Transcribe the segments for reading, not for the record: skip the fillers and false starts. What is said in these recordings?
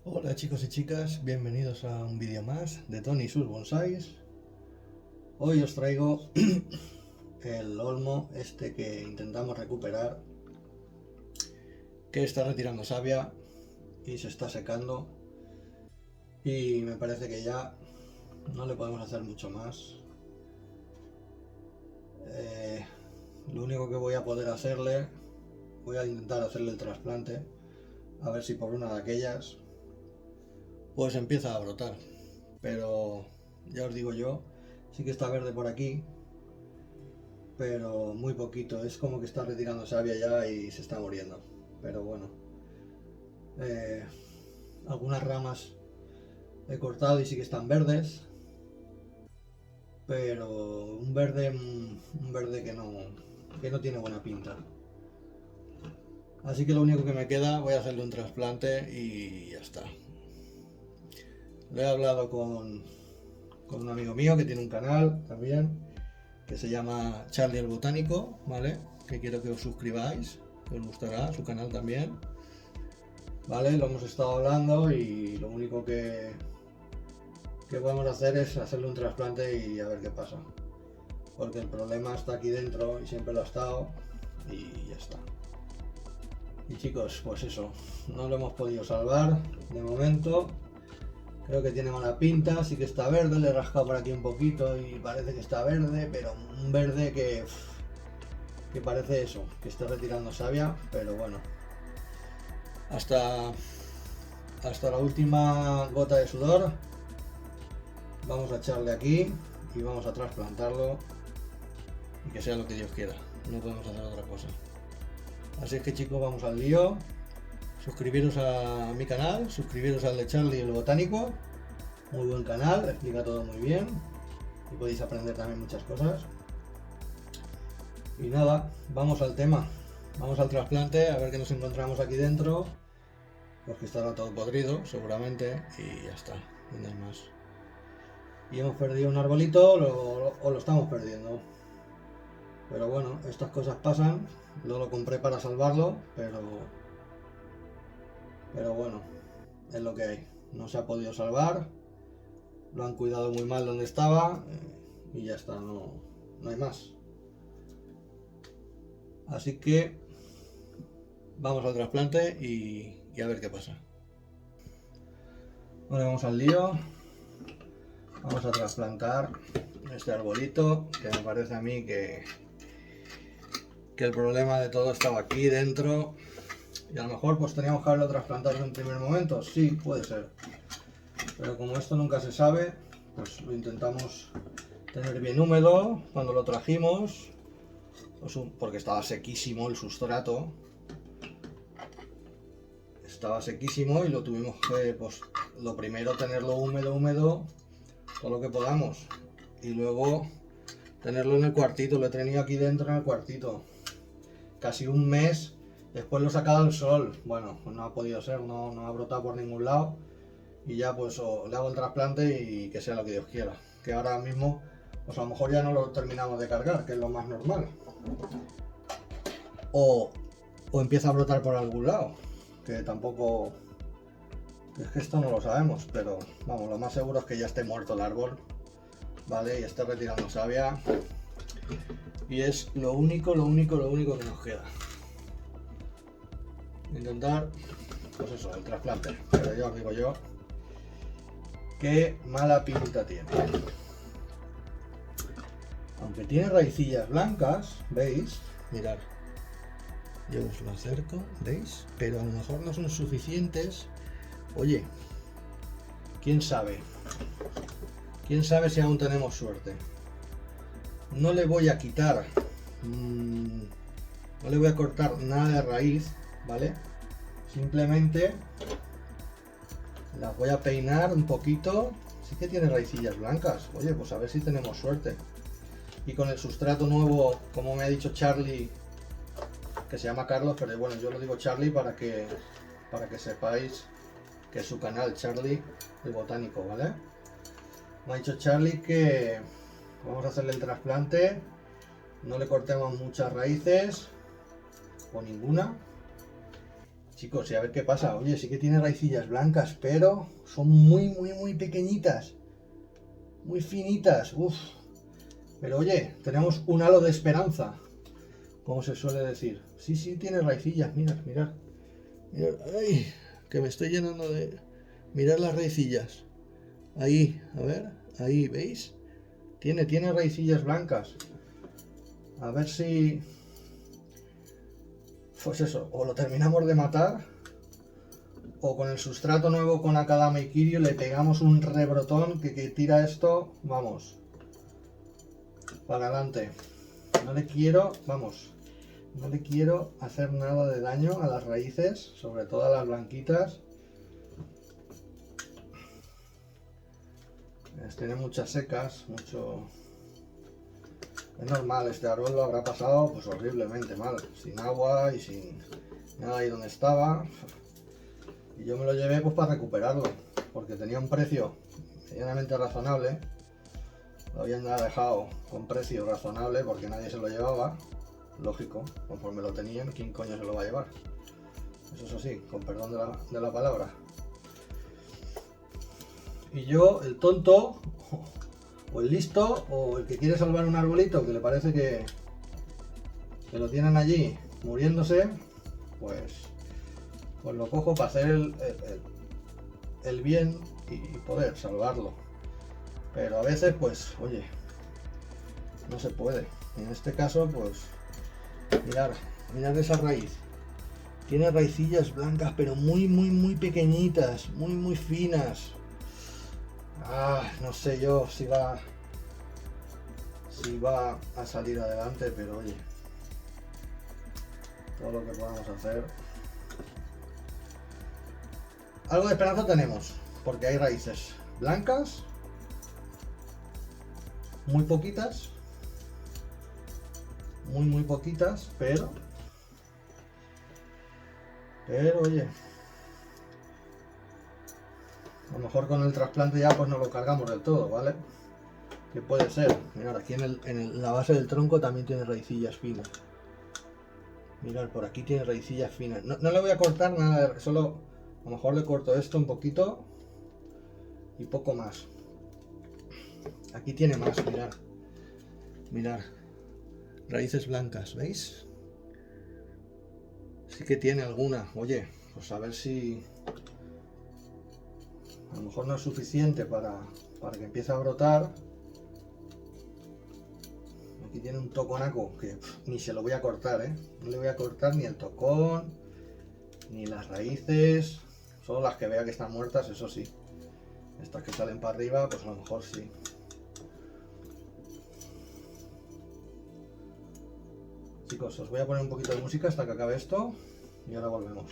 Hola chicos y chicas, bienvenidos a un vídeo más de Tony y sus bonsáis. Hoy os traigo el olmo este que intentamos recuperar, que está retirando savia y se está secando, y me parece que ya no le podemos hacer mucho más. Lo único que voy a poder hacerle, voy a intentar hacerle el trasplante, a ver si por una de aquellas pues empieza a brotar. Pero ya os digo yo, sí que está verde por aquí, pero muy poquito. Es como que está retirando savia ya y se está muriendo. Pero bueno, eh, algunas ramas he cortado y sí que están verdes, pero un verde que no tiene buena pinta. Así que lo único que me queda, voy a hacerle un trasplante y ya está. Le he hablado con un amigo mío que tiene un canal también, que se llama Charlie el Botánico, ¿vale? Que quiero que os suscribáis, que os gustará su canal también. ¿Vale? Lo hemos estado hablando y lo único que podemos hacer es hacerle un trasplante y a ver qué pasa. Porque el problema está aquí dentro y siempre lo ha estado y ya está. Y chicos, pues eso, no lo hemos podido salvar de momento. Creo que tiene mala pinta, sí que está verde, le he rascado por aquí un poquito y parece que está verde, pero un verde que parece eso, que está retirando savia, pero bueno. Hasta la última gota de sudor vamos a echarle aquí y vamos a trasplantarlo y que sea lo que Dios quiera. No podemos hacer otra cosa. Así es que chicos, vamos al lío. Suscribiros a mi canal, suscribiros al de Charlie el Botánico. Muy buen canal, explica todo muy bien y podéis aprender también muchas cosas. Y nada, vamos al tema. Vamos al trasplante, a ver qué nos encontramos aquí dentro. Pues que estará todo podrido, seguramente, y ya está, no hay más. Y hemos perdido un arbolito, o lo estamos perdiendo. Pero bueno, estas cosas pasan. No lo compré para salvarlo, pero bueno, es lo que hay. No se ha podido salvar. Lo han cuidado muy mal donde estaba y ya está, no hay más. Así que vamos al trasplante y a ver qué pasa. Bueno, vamos al lío. Vamos a trasplantar este arbolito, que me parece a mí que el problema de todo estaba aquí dentro. Y a lo mejor pues teníamos que haberlo trasplantado en un primer momento. Sí, puede ser. Pero como esto nunca se sabe, pues lo intentamos tener bien húmedo cuando lo trajimos. Pues porque estaba sequísimo el sustrato. Estaba sequísimo y lo tuvimos que, pues lo primero tenerlo húmedo, todo lo que podamos. Y luego tenerlo en el cuartito, lo he tenido aquí dentro en el cuartito. Casi un mes. Después lo he sacado al sol. Bueno, pues no ha podido ser, no ha brotado por ningún lado. Y ya pues le hago el trasplante y que sea lo que Dios quiera. Que ahora mismo, pues a lo mejor ya no lo terminamos de cargar, que es lo más normal. O empieza a brotar por algún lado. Que tampoco... Es que esto no lo sabemos, pero vamos, lo más seguro es que ya esté muerto el árbol. Vale, y esté retirando savia. Y es lo único que nos queda. Intentar, pues eso, el trasplante. Pero ya os digo yo, qué mala pinta tiene. Aunque tiene raicillas blancas, ¿veis? Mirad. Yo os lo acerco, ¿veis? Pero a lo mejor no son suficientes. Oye, quién sabe. Quién sabe si aún tenemos suerte. No le voy a quitar, no le voy a cortar nada de raíz, ¿vale? Simplemente las voy a peinar un poquito. Sí que tiene raicillas blancas. Oye, pues a ver si tenemos suerte. Y con el sustrato nuevo, como me ha dicho Charlie, que se llama Carlos, pero bueno, yo lo digo Charlie para que sepáis que es su canal, Charlie el Botánico, ¿vale? Me ha dicho Charlie que vamos a hacerle el trasplante, no le cortemos muchas raíces o ninguna, Chicos, y a ver qué pasa. Oye, sí que tiene raicillas blancas, pero son muy pequeñitas. Muy finitas. Uf. Pero oye, tenemos un halo de esperanza, como se suele decir. Sí, sí, tiene raicillas. Mirad, mirad. Mirad. Ay, que me estoy llenando de... Mirad las raicillas. Ahí, a ver. Ahí, ¿veis? Tiene raicillas blancas. A ver si... Pues eso, o lo terminamos de matar, o con el sustrato nuevo con Akadama y Kiryu le pegamos un rebrotón que tira esto, vamos, para adelante. No le quiero, vamos, no le quiero hacer nada de daño a las raíces, sobre todo a las blanquitas. Tiene muchas secas, mucho... Es normal, este árbol lo habrá pasado pues horriblemente mal, sin agua y sin nada ahí donde estaba. Y yo me lo llevé pues para recuperarlo, porque tenía un precio medianamente razonable. Lo habían dejado con precio razonable porque nadie se lo llevaba. Lógico, conforme lo tenían, ¿quién coño se lo va a llevar? Eso sí, con perdón de la palabra. Y yo, el tonto, o el listo, o el que quiere salvar un arbolito que le parece que lo tienen allí muriéndose, pues lo cojo para hacer el bien y poder salvarlo. Pero a veces, pues, oye, no se puede. En este caso, pues, mirad esa raíz. Tiene raicillas blancas, pero muy pequeñitas, muy finas. No sé yo si va a salir adelante, pero oye, todo lo que podamos hacer. Algo de esperanza tenemos, porque hay raíces blancas, muy poquitas, muy poquitas, pero oye, a lo mejor con el trasplante ya pues no lo cargamos del todo, ¿vale? Que puede ser. Mirad, aquí en la base del tronco también tiene raicillas finas. Mirad, por aquí tiene raicillas finas. No le voy a cortar nada, solo a lo mejor le corto esto un poquito y poco más. Aquí tiene más, mirad. Raíces blancas, ¿veis? Sí que tiene alguna. Oye, pues a ver si... A lo mejor no es suficiente para que empiece a brotar. Aquí tiene un toconaco que ni se lo voy a cortar, ¿eh? No le voy a cortar ni el tocón, ni las raíces. Solo las que vea que están muertas, eso sí. Estas que salen para arriba, pues a lo mejor sí. Chicos, os voy a poner un poquito de música hasta que acabe esto y ahora volvemos.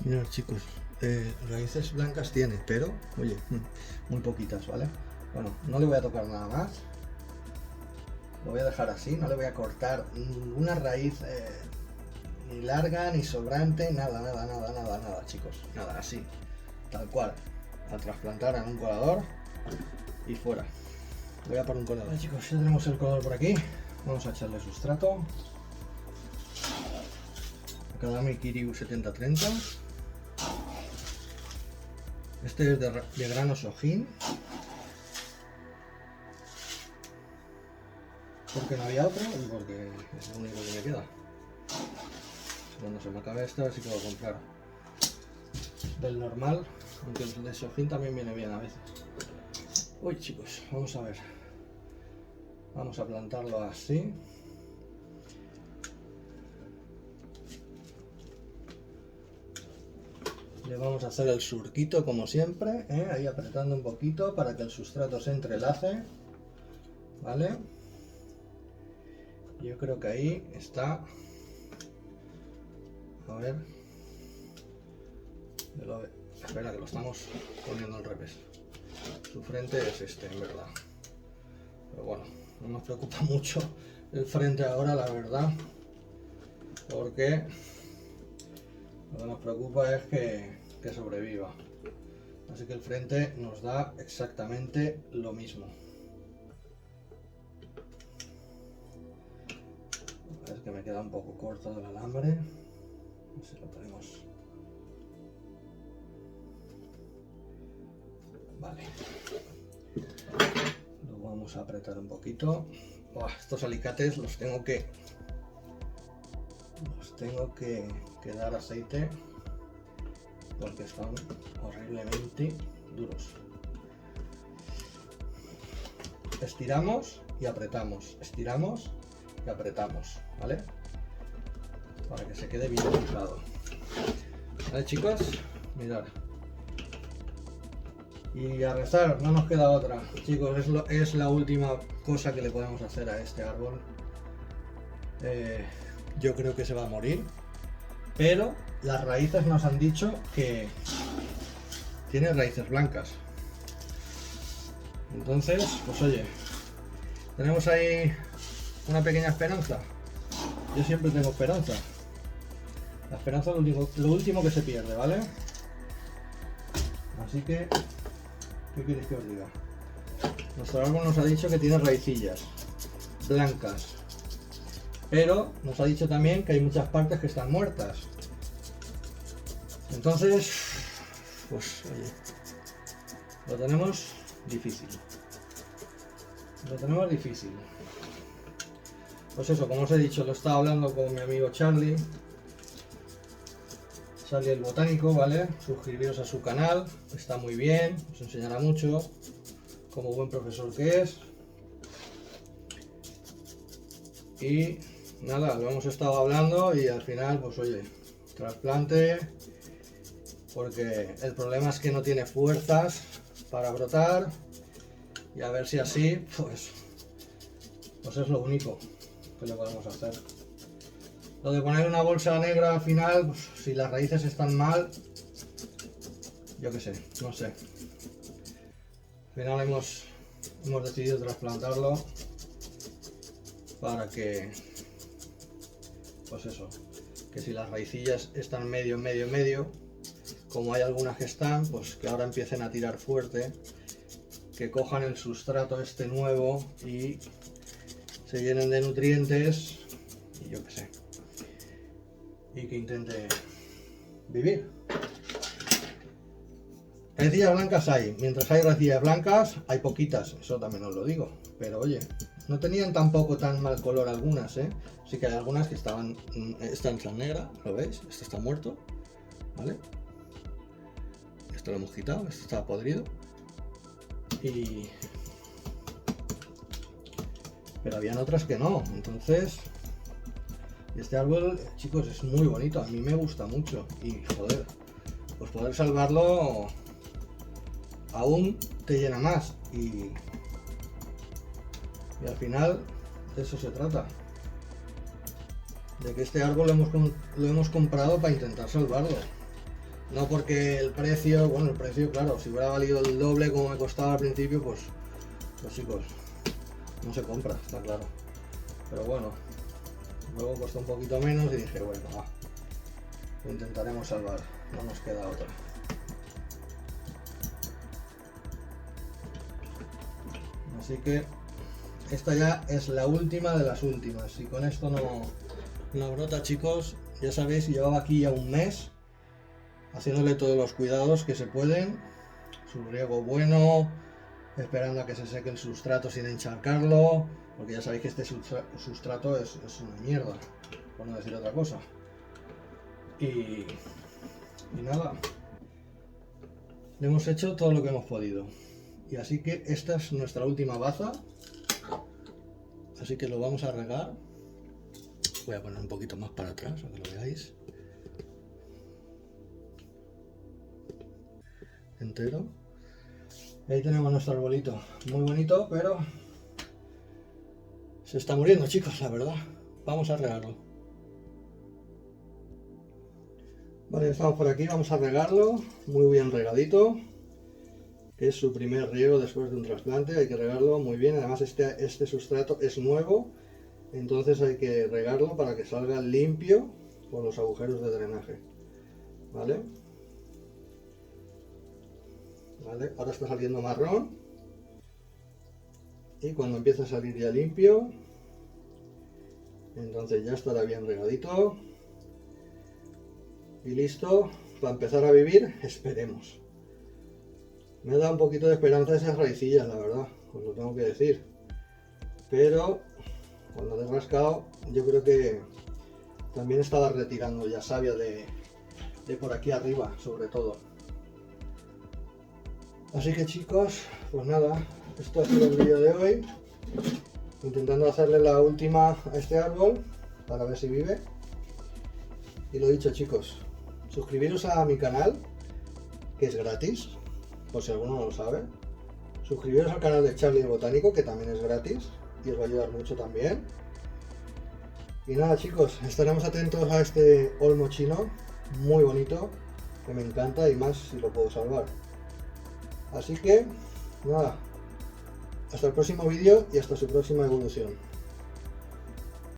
Mirad chicos, raíces blancas tiene, pero oye, muy poquitas, ¿vale? Bueno, no le voy a tocar nada más. Lo voy a dejar así, no le voy a cortar ninguna raíz ni larga, ni sobrante, nada, chicos. Nada, así, tal cual. A trasplantar en un colador y fuera. Voy a por un colador. Vale, chicos, ya tenemos el colador por aquí. Vamos a echarle sustrato. Akadama Kiryu 7030. Este es de grano Shojin. Porque no había otro y porque es lo único que me queda. Cuando se me acabe esta, sí que lo voy a comprar. Del normal, aunque el de Shojin también viene bien a veces. Uy chicos, vamos a ver. Vamos a plantarlo así. Le vamos a hacer el surquito como siempre, ahí apretando un poquito para que el sustrato se entrelace, ¿vale? Yo creo que ahí está. A ver. Espera, que lo estamos poniendo al revés. Su frente es este, en verdad. Pero bueno, no nos preocupa mucho el frente ahora, la verdad. Porque lo que nos preocupa es que sobreviva. Así que el frente nos da exactamente lo mismo. Es que me queda un poco corto el alambre. A ver si lo podemos. Vale. Lo vamos a apretar un poquito. Estos alicates los tengo que dar aceite porque están horriblemente duros. Estiramos y apretamos, estiramos y apretamos, ¿vale? Para que se quede bien fijado. ¿Vale, chicos? Mirad. Y a rezar, no nos queda otra. Chicos, es la última cosa que le podemos hacer a este árbol. Yo creo que se va a morir. Pero las raíces nos han dicho que tiene raíces blancas. Entonces, pues oye, tenemos ahí una pequeña esperanza. Yo siempre tengo esperanza. La esperanza es lo último que se pierde, ¿vale? Así que, ¿qué queréis que os diga? Nuestro árbol nos ha dicho que tiene raicillas blancas, pero nos ha dicho también que hay muchas partes que están muertas. Entonces, pues oye, lo tenemos difícil. Lo tenemos difícil. Pues eso, como os he dicho, lo estaba hablando con mi amigo Charlie el botánico, ¿vale? Suscribiros a su canal, está muy bien, os enseñará mucho, como buen profesor que es. Y nada, lo hemos estado hablando y al final, pues oye, trasplante, porque el problema es que no tiene fuerzas para brotar, y a ver si así, pues es lo único que le podemos hacer. Lo de poner una bolsa negra al final, pues, si las raíces están mal, yo qué sé, no sé. Al final hemos decidido trasplantarlo para que, pues eso, que si las raicillas están medio, como hay algunas que están, pues que ahora empiecen a tirar fuerte, que cojan el sustrato este nuevo y se llenen de nutrientes y yo qué sé. Y que intente vivir. Raicillas blancas hay. Mientras hay raicillas blancas, hay poquitas. Eso también os lo digo. Pero oye, no tenían tampoco tan mal color algunas, ¿eh? Sí que hay algunas que estaban... Esta es la negra, ¿lo veis? Esto está muerto, ¿vale? Esto lo hemos quitado, esto estaba podrido. Pero habían otras que no. Entonces... Este árbol, chicos, es muy bonito, a mí me gusta mucho y joder, pues poder salvarlo aún te llena más y al final de eso se trata, de que este árbol lo hemos comprado para intentar salvarlo, no porque el precio, bueno, el precio, claro, si hubiera valido el doble como me costaba al principio, pues chicos, no se compra, está claro, pero bueno. Luego costó un poquito menos y dije, bueno, va, lo intentaremos salvar, no nos queda otra. Así que esta ya es la última de las últimas. Si con esto no brota, chicos, ya sabéis, llevaba aquí ya un mes haciéndole todos los cuidados que se pueden, su riego bueno, esperando a que se seque el sustrato sin encharcarlo, porque ya sabéis que este sustrato es una mierda, por no decir otra cosa. Y nada, le hemos hecho todo lo que hemos podido. Y así que esta es nuestra última baza. Así que lo vamos a regar. Voy a poner un poquito más para atrás para que lo veáis. Entero. Y ahí tenemos nuestro arbolito. Muy bonito, pero se está muriendo, chicos, la verdad. Vamos a regarlo. Vale, estamos por aquí, vamos a regarlo. Muy bien regadito. Que es su primer riego después de un trasplante. Hay que regarlo muy bien. Además este sustrato es nuevo. Entonces hay que regarlo para que salga limpio con los agujeros de drenaje. ¿Vale? ¿Vale? Ahora está saliendo marrón. Y cuando empiece a salir ya limpio, entonces ya estará bien regadito. Y listo para empezar a vivir, esperemos. Me ha dado un poquito de esperanza esas raicillas, la verdad, os lo tengo que decir. Pero cuando he rascado, yo creo que también estaba retirando ya savia de por aquí arriba, sobre todo. Así que chicos, pues nada, esto ha sido el vídeo de hoy. Intentando hacerle la última a este árbol para ver si vive. Y lo dicho, chicos, suscribiros a mi canal, que es gratis, por si alguno no lo sabe. Suscribiros al canal de Charlie el Botánico, que también es gratis y os va a ayudar mucho también. Y nada, chicos, estaremos atentos a este olmo chino, muy bonito, que me encanta y más si lo puedo salvar. Así que, nada, hasta el próximo vídeo y hasta su próxima evolución.